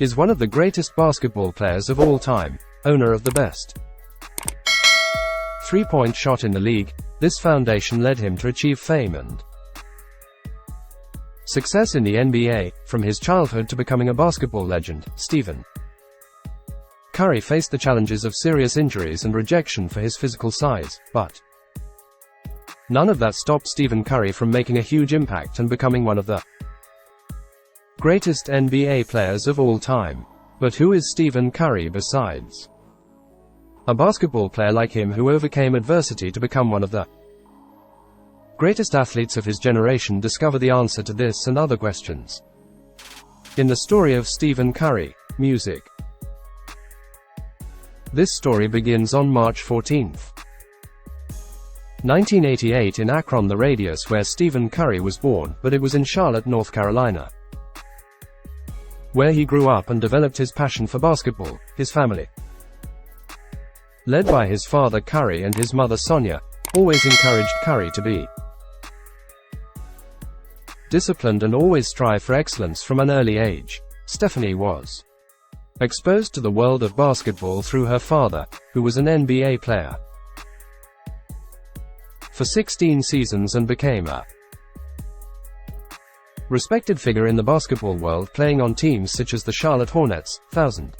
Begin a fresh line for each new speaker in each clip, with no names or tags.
is one of the greatest basketball players of all time, owner of the best three-point shot in the league. This foundation led him to achieve fame and success in the NBA. From his childhood to becoming a basketball legend, Stephen Curry faced the challenges of serious injuries and rejection for his physical size, but none of that stopped Stephen Curry from making a huge impact and becoming one of the greatest NBA players of all time. But who is Stephen Curry besides a basketball player like him who overcame adversity to become one of the greatest athletes of his generation? Discover the answer to this and other questions in the story of Stephen Curry. Music. This story begins on March 14, 1988 in Akron, the radius where Stephen Curry was born, but it was in Charlotte, North Carolina, where he grew up and developed his passion for basketball. His family, led by his father Curry and his mother Sonia, always encouraged Curry to be disciplined and always strive for excellence from an early age. Stephanie was exposed to the world of basketball through her father, who was an NBA player for 16 seasons and became a respected figure in the basketball world, playing on teams such as the Charlotte Hornets, 1000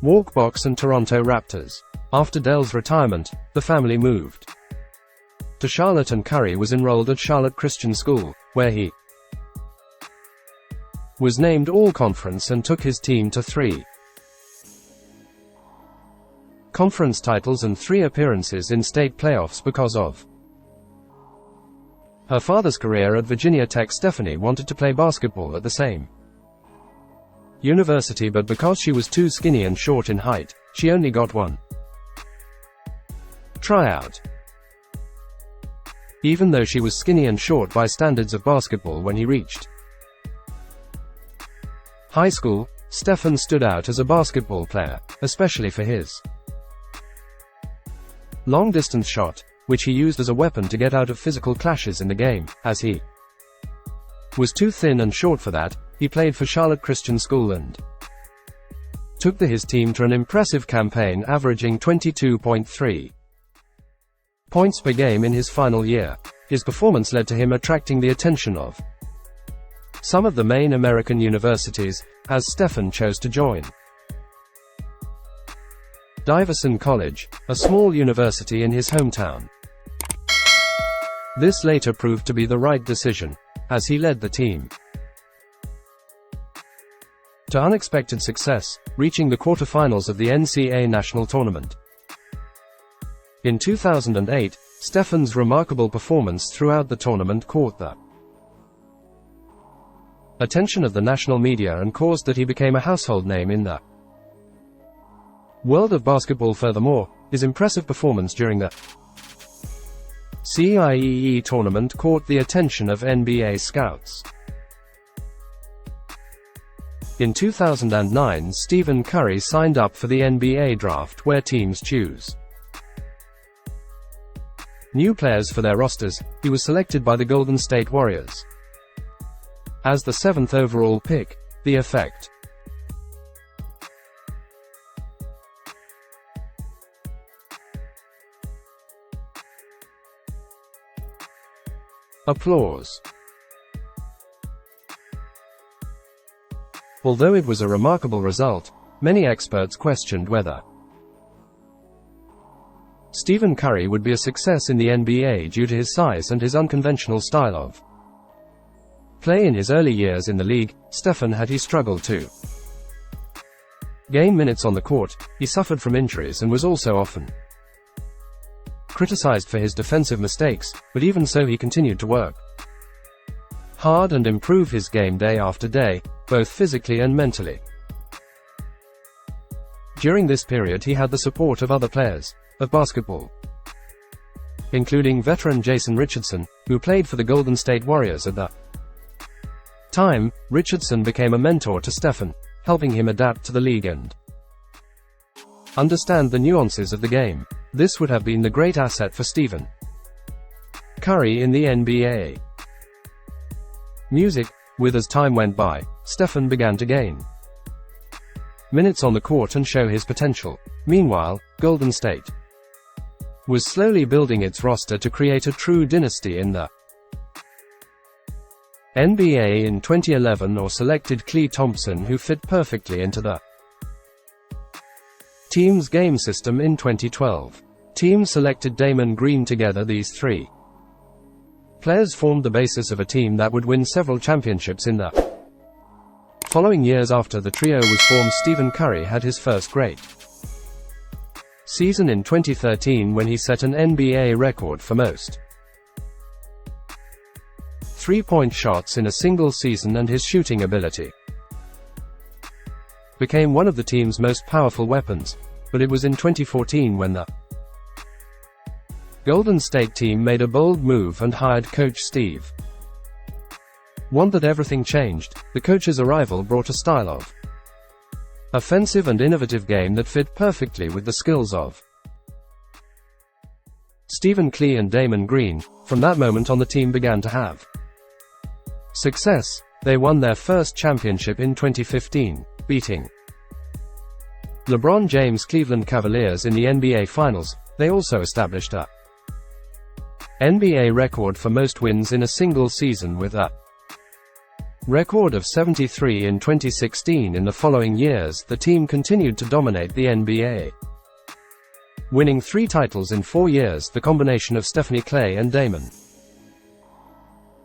Walkbox and Toronto Raptors. After Dell's retirement, the family moved to Charlotte and Curry was enrolled at Charlotte Christian School, where he was named All-Conference and took his team to 3 conference titles and 3 appearances in state playoffs because of her father's career at Virginia Tech. Stephanie wanted to play basketball at the same university, but because she was too skinny and short in height, she only got one tryout. Even though she was skinny and short by standards of basketball when he reached high school, Stephen stood out as a basketball player, especially for his long-distance shot, which he used as a weapon to get out of physical clashes in the game. As he was too thin and short for that, he played for Charlotte Christian School and took his team to an impressive campaign, averaging 22.3 points per game in his final year. His performance led to him attracting the attention of some of the main American universities, as Stephen chose to join Diverson College, a small university in his hometown. This later proved to be the right decision, as he led the team to unexpected success, reaching the quarterfinals of the NCAA National Tournament. In 2008, Stephen's remarkable performance throughout the tournament caught the attention of the national media and caused that he became a household name in the world of basketball. Furthermore, his impressive performance during the CIEE tournament caught the attention of NBA scouts. In 2009, Stephen Curry signed up for the NBA draft, where teams choose new players for their rosters. He was selected by the Golden State Warriors as the 7th overall pick. The effect. Applause. Although it was a remarkable result, many experts questioned whether Stephen Curry would be a success in the NBA due to his size and his unconventional style of play. In his early years in the league, Stephen had struggled to gain minutes on the court. He suffered from injuries and was also often criticized for his defensive mistakes, but even so he continued to work hard and improve his game day after day, both physically and mentally. During this period he had the support of other players of basketball, including veteran Jason Richardson, who played for the Golden State Warriors at the time. Richardson became a mentor to Stephen, helping him adapt to the league and understand the nuances of the game. This would have been the great asset for Stephen Curry in the NBA. Music. With as time went by, Stephen began to gain minutes on the court and show his potential. Meanwhile, Golden State was slowly building its roster to create a true dynasty in the NBA. In 2011 or selected Klay Thompson, who fit perfectly into the team's game system. In 2012, team selected Damon Green. Together these three players formed the basis of a team that would win several championships in the following years. After the trio was formed, Stephen Curry had his first great season in 2013 when he set an NBA record for most three-point shots in a single season, and his shooting ability became one of the team's most powerful weapons. But it was in 2014 when the Golden State team made a bold move and hired coach Steve One that everything changed. The coach's arrival brought a style of offensive and innovative game that fit perfectly with the skills of Stephen Klay and Damon Green. From that moment on, the team began to have success. They won their first championship in 2015, beating LeBron James' Cleveland Cavaliers in the NBA Finals. They also established a NBA record for most wins in a single season with a record of 73 in 2016. In the following years, the team continued to dominate the NBA, winning 3 titles in 4 years. The combination of Stephanie Klay and Damon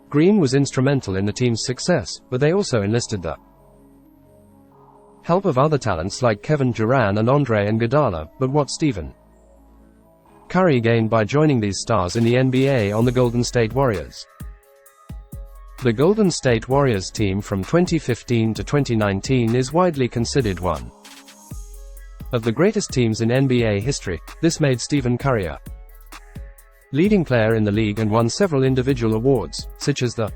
Green was instrumental in the team's success, but they also enlisted the help of other talents like Kevin Durant and Andre Iguodala. But what Stephen Curry gained by joining these stars in the NBA on the Golden State Warriors. The Golden State Warriors team from 2015 to 2019 is widely considered one of the greatest teams in NBA history. This made Stephen Curry a leading player in the league and won several individual awards, such as the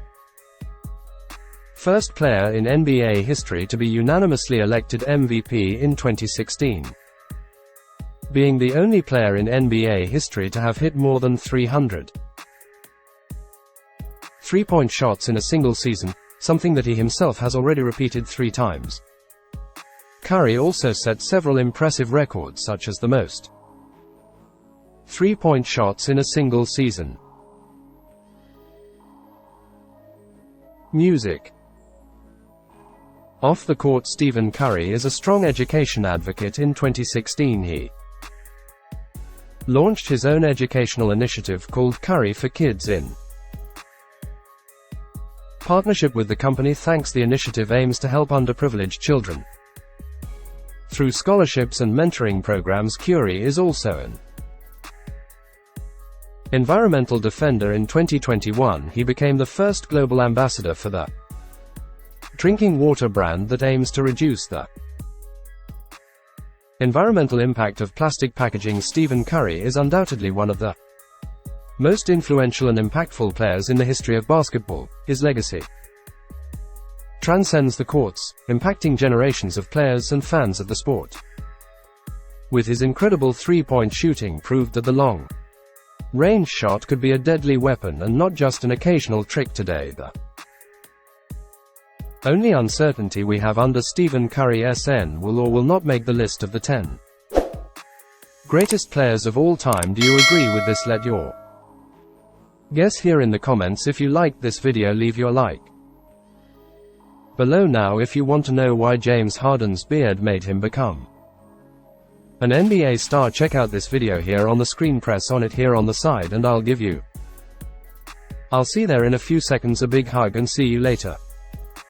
first player in NBA history to be unanimously elected MVP in 2016, being the only player in NBA history to have hit more than 300 three-point shots in a single season, something that he himself has already repeated 3 times. Curry also set several impressive records, such as the most three-point shots in a single season. Music. Off the court, Stephen Curry is a strong education advocate. In 2016 he launched his own educational initiative called Curry for Kids in partnership with the company. Thanks, the initiative aims to help underprivileged children through scholarships and mentoring programs. Curry is also an environmental defender. In 2021 he became the first global ambassador for the drinking water brand that aims to reduce the environmental impact of plastic packaging. Stephen Curry is undoubtedly one of the most influential and impactful players in the history of basketball. His legacy transcends the courts, impacting generations of players and fans of the sport. With his incredible three-point shooting, proved that the long-range shot could be a deadly weapon and not just an occasional trick. Today, the only uncertainty we have under Stephen Curry SN will or will not make the list of the 10 greatest players of all time. Do you agree with this? Let your guess here in the comments. If you liked this video, leave your like below now. If you want to know why James Harden's beard made him become an NBA star, check out this video here on the screen. Press on it here on the side and I'll see there in a few seconds. A big hug and see you later.